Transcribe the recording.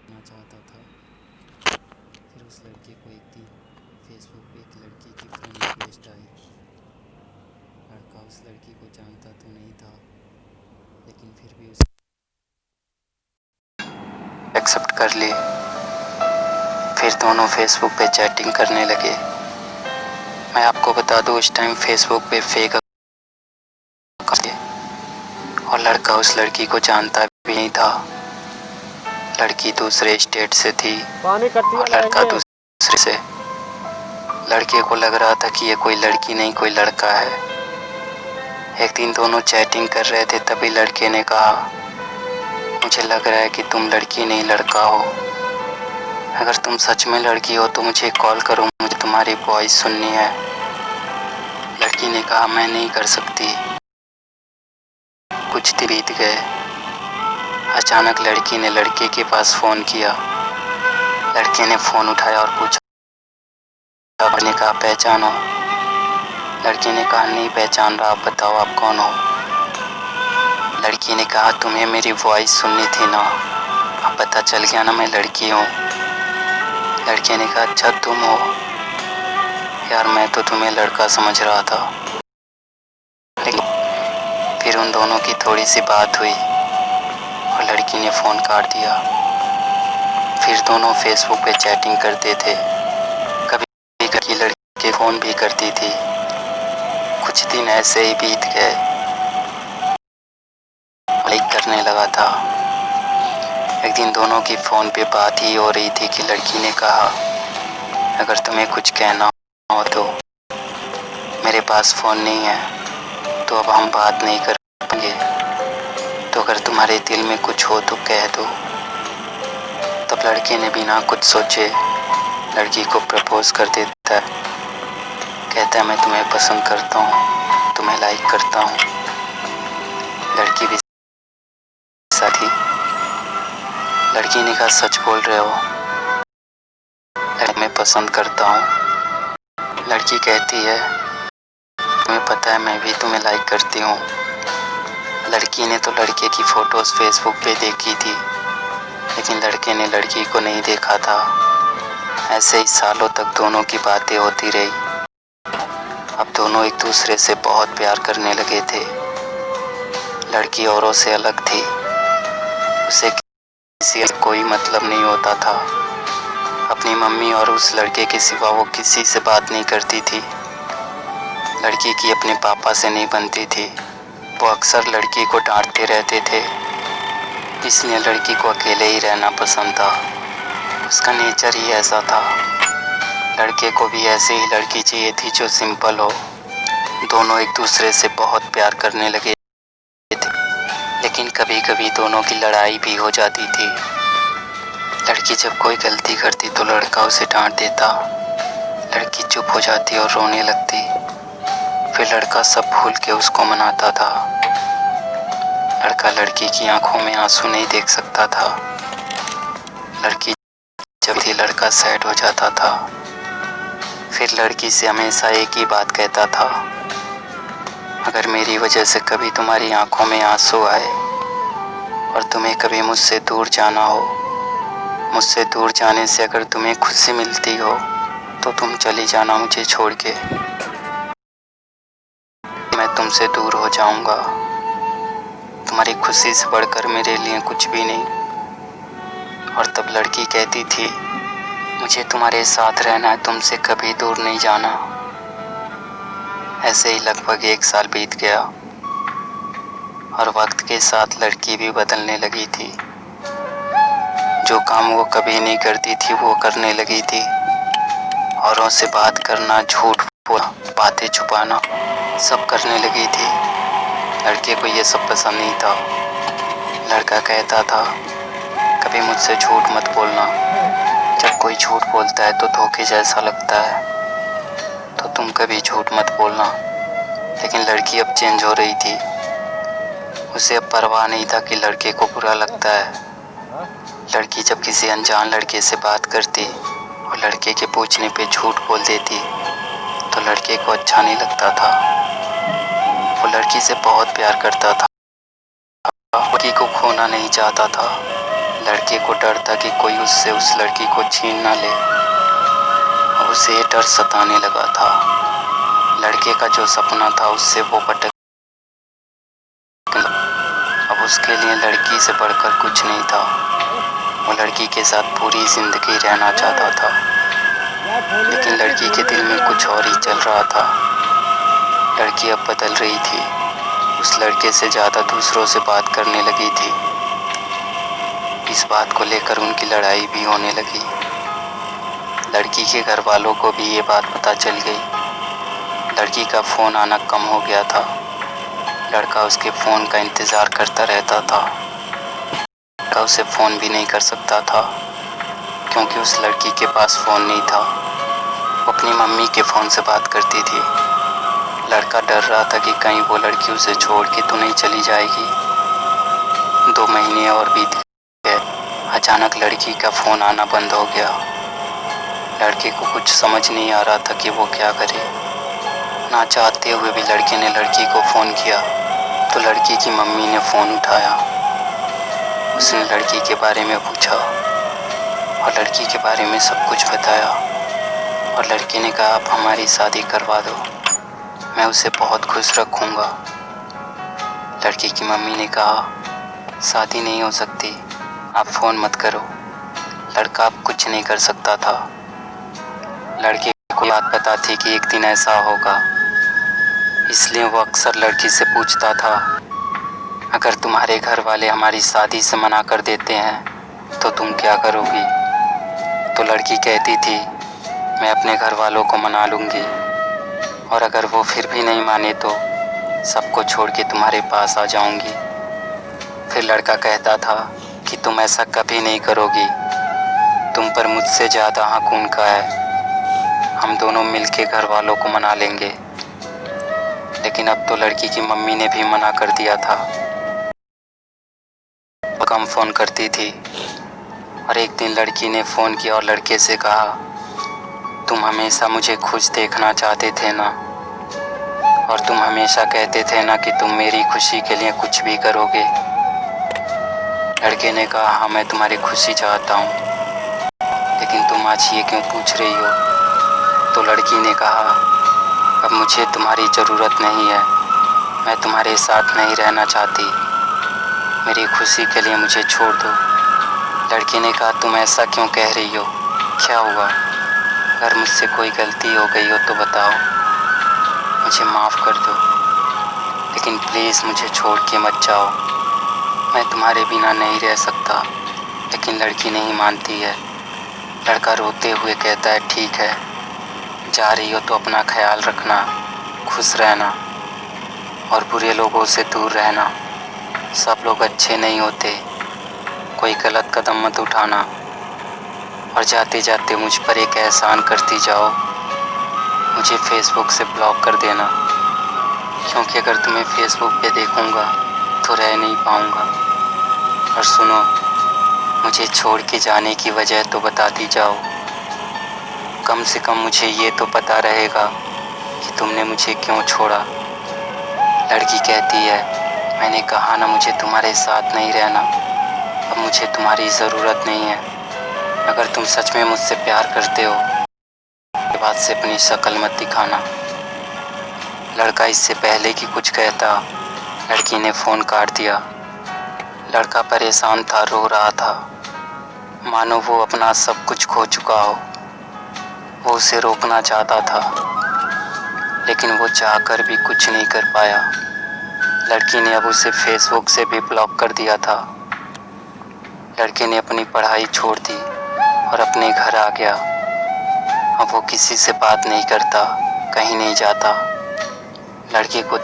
करना चाहता था। फिर उस लड़के को एक दिन फेसबुक पे एक लड़की की फ्रेंड रिक्वेस्ट आई। लड़का उस लड़की को जानता तो नहीं था, लेकिन फिर भी उसे एक्सेप्ट कर ली। फिर दोनों फेसबुक पे चैटिंग करने लगे। मैं आपको बता दूं, उस टाइम फेसबुक पे फेक और लड़का उस लड़की को जानता भी नहीं था। लड़की दूसरे स्टेट से थी और लड़का दूसरे से। लड़के को लग रहा था कि ये कोई लड़की नहीं कोई लड़का है। एक दिन दोनों चैटिंग कर रहे थे, तभी लड़के ने कहा, मुझे लग रहा है कि तुम लड़की नहीं लड़का हो। अगर तुम सच में लड़की हो तो मुझे कॉल करो, मुझे तुम्हारी वॉइस सुननी है। लड़की ने कहा, मैं नहीं कर सकती। कुछ दिन बीत गए। अचानक लड़की ने लड़के के पास फ़ोन किया। लड़के ने फ़ोन उठाया और पूछा, आपने कहा पहचानो? लड़की ने कहा, नहीं पहचान रहा, आप बताओ आप कौन हो? लड़की ने कहा, तुम्हें मेरी वॉइस सुननी थी ना, अब पता चल गया ना मैं लड़की हूँ। लड़के ने कहा, अच्छा तुम हो? यार मैं तो तुम्हें लड़का समझ रहा था। लेकिन फिर उन दोनों की थोड़ी सी बात हुई और लड़की ने फ़ोन काट दिया। फिर दोनों फेसबुक पे चैटिंग करते थे। कभी कभी लड़की फ़ोन भी करती थी। कुछ दिन ऐसे ही बीत गए। लाइक करने लगा था। एक दिन दोनों की फ़ोन पे बात ही हो रही थी कि लड़की ने कहा, अगर तुम्हें कुछ कहना हो तो मेरे पास फ़ोन नहीं है, तो अब हम बात नहीं कर पाएंगे। तो अगर तुम्हारे दिल में कुछ हो तो कह दो। तब लड़के ने बिना कुछ सोचे लड़की को प्रपोज़ कर देता है। कहता है, मैं तुम्हें पसंद करता हूँ, तुम्हें लाइक करता हूँ। लड़की भी साथी। लड़की ने कहा, सच बोल रहे हो? मैं पसंद करता हूँ। लड़की कहती है, तुम्हें पता है मैं भी तुम्हें लाइक करती हूँ। लड़की ने तो लड़के की फ़ोटोज़ फेसबुक पे देखी थी, लेकिन लड़के ने लड़की को नहीं देखा था। ऐसे ही सालों तक दोनों की बातें होती रही। अब दोनों एक दूसरे से बहुत प्यार करने लगे थे। लड़की औरों से अलग थी, उसे किसी से कोई मतलब नहीं होता था। अपनी मम्मी और उस लड़के के सिवा वो किसी से बात नहीं करती थी। लड़की की अपने पापा से नहीं बनती थी। वो अक्सर लड़की को डांटते रहते थे, इसलिए लड़की को अकेले ही रहना पसंद था। उसका नेचर ही ऐसा था। लड़के को भी ऐसे ही लड़की चाहिए थी जो सिंपल हो। दोनों एक दूसरे से बहुत प्यार करने लगे थे, लेकिन कभी कभी दोनों की लड़ाई भी हो जाती थी। लड़की जब कोई गलती करती तो लड़का उसे डांट देता। लड़की चुप हो जाती और रोने लगती। फिर लड़का सब भूल के उसको मनाता था। लड़का लड़की की आंखों में आंसू नहीं देख सकता था। लड़की जब भी लड़का सैड हो जाता था। फिर लड़की से हमेशा एक ही बात कहता था, अगर मेरी वजह से कभी तुम्हारी आंखों में आंसू आए और तुम्हें कभी मुझसे दूर जाना हो, मुझसे दूर जाने से अगर तुम्हें खुशी मिलती हो तो तुम चली जाना मुझे छोड़ के। मैं तुमसे दूर हो जाऊंगा। तुम्हारी खुशी से बढ़कर मेरे लिए कुछ भी नहीं। और तब लड़की कहती थी, मुझे तुम्हारे साथ रहना है, तुमसे कभी दूर नहीं जाना। ऐसे ही लगभग 1 साल बीत गया और वक्त के साथ लड़की भी बदलने लगी थी। जो काम वो कभी नहीं करती थी वो करने लगी थी। औरों से बात करना, झूठ बोलना, बातें छुपाना, सब करने लगी थी। लड़के को ये सब पसंद नहीं था। लड़का कहता था, कभी मुझसे झूठ मत बोलना। जब कोई झूठ बोलता है तो धोखे जैसा लगता है, तो तुम कभी झूठ मत बोलना। लेकिन लड़की अब चेंज हो रही थी। उसे अब परवाह नहीं था कि लड़के को बुरा लगता है। लड़की जब किसी अनजान लड़के से बात करती और लड़के के पूछने पे झूठ बोल देती तो लड़के को अच्छा नहीं लगता था। वो लड़की से बहुत प्यार करता था, लड़की को खोना नहीं चाहता था। लड़के को डर था कि कोई उससे उस लड़की को छीन ना ले। अब उसे ये डर सताने लगा था। लड़के का जो सपना था उससे वो भटक। अब उसके लिए लड़की से बढ़कर कुछ नहीं था। वो लड़की के साथ पूरी जिंदगी रहना चाहता था, लेकिन लड़की के दिल में कुछ और ही चल रहा था। लड़की अब बदल रही थी। उस लड़के से ज़्यादा दूसरों से बात करने लगी थी। इस बात को लेकर उनकी लड़ाई भी होने लगी। लड़की के घर वालों को भी ये बात पता चल गई। लड़की का फ़ोन आना कम हो गया था। लड़का उसके फ़ोन का इंतज़ार करता रहता था। लड़का उसे फ़ोन भी नहीं कर सकता था, क्योंकि उस लड़की के पास फ़ोन नहीं था। वो अपनी मम्मी के फ़ोन से बात करती थी। लड़का डर रहा था कि कहीं वो लड़की उसे छोड़ के तो नहीं चली जाएगी। 2 महीने और बीत गए। अचानक लड़की का फ़ोन आना बंद हो गया। लड़के को कुछ समझ नहीं आ रहा था कि वो क्या करे। ना चाहते हुए भी लड़के ने लड़की को फ़ोन किया तो लड़की की मम्मी ने फ़ोन उठाया। उसने लड़की के बारे में पूछा और लड़की के बारे में सब कुछ बताया। और लड़के ने कहा, आप हमारी शादी करवा दो, मैं उसे बहुत खुश रखूँगा। लड़की की मम्मी ने कहा, शादी नहीं हो सकती, आप फ़ोन मत करो। लड़का अब कुछ नहीं कर सकता था। लड़के को बात पता थी कि एक दिन ऐसा होगा, इसलिए वो अक्सर लड़की से पूछता था, अगर तुम्हारे घर वाले हमारी शादी से मना कर देते हैं तो तुम क्या करोगी? तो लड़की कहती थी, मैं अपने घर वालों को मना लूँगी, और अगर वो फिर भी नहीं माने तो सबको छोड़ के तुम्हारे पास आ जाऊँगी। फिर लड़का कहता था कि तुम ऐसा कभी नहीं करोगी, तुम पर मुझसे ज़्यादा हक उनका है, हम दोनों मिलके घर वालों को मना लेंगे। लेकिन अब तो लड़की की मम्मी ने भी मना कर दिया था। वो कम फ़ोन करती थी। और एक दिन लड़की ने फ़ोन किया और लड़के से कहा, तुम हमेशा मुझे खुश देखना चाहते थे ना, और तुम हमेशा कहते थे ना कि तुम मेरी खुशी के लिए कुछ भी करोगे। लड़के ने कहा, हाँ मैं तुम्हारी खुशी चाहता हूँ, लेकिन तुम आज ये क्यों पूछ रही हो? तो लड़की ने कहा, अब मुझे तुम्हारी ज़रूरत नहीं है, मैं तुम्हारे साथ नहीं रहना चाहती, मेरी खुशी के लिए मुझे छोड़ दो। लड़की ने कहा, तुम ऐसा क्यों कह रही हो, क्या हुआ? अगर मुझसे कोई गलती हो गई हो तो बताओ, मुझे माफ़ कर दो, लेकिन प्लीज़ मुझे छोड़ के मत जाओ, मैं तुम्हारे बिना नहीं रह सकता। लेकिन लड़की नहीं मानती है। लड़का रोते हुए कहता है, ठीक है, जा रही हो तो अपना ख्याल रखना, खुश रहना और बुरे लोगों से दूर रहना। सब लोग अच्छे नहीं होते, कोई गलत कदम मत उठाना, और जाते जाते मुझ पर एक एहसान करती जाओ, मुझे फेसबुक से ब्लॉक कर देना, क्योंकि अगर तुम्हें फेसबुक पे देखूँगा तो रह नहीं पाऊँगा। और सुनो, मुझे छोड़ के जाने की वजह तो बताती जाओ, कम से कम मुझे ये तो पता रहेगा कि तुमने मुझे क्यों छोड़ा। लड़की कहती है, मैंने कहा ना मुझे तुम्हारे साथ नहीं रहना, अब मुझे तुम्हारी ज़रूरत नहीं है। अगर तुम सच में मुझसे प्यार करते हो के बाद से अपनी शक्ल मत दिखाना। लड़का इससे पहले कि कुछ कहता, लड़की ने फ़ोन काट दिया। लड़का परेशान था, रो रहा था, मानो वो अपना सब कुछ खो चुका हो। वो उसे रोकना चाहता था, लेकिन वो चाहकर भी कुछ नहीं कर पाया। लड़की ने अब उसे फेसबुक से भी ब्लॉक कर दिया था। लड़के ने अपनी पढ़ाई छोड़ दी और अपने घर आ गया। अब वो किसी से बात नहीं करता, कहीं नहीं जाता। लड़के को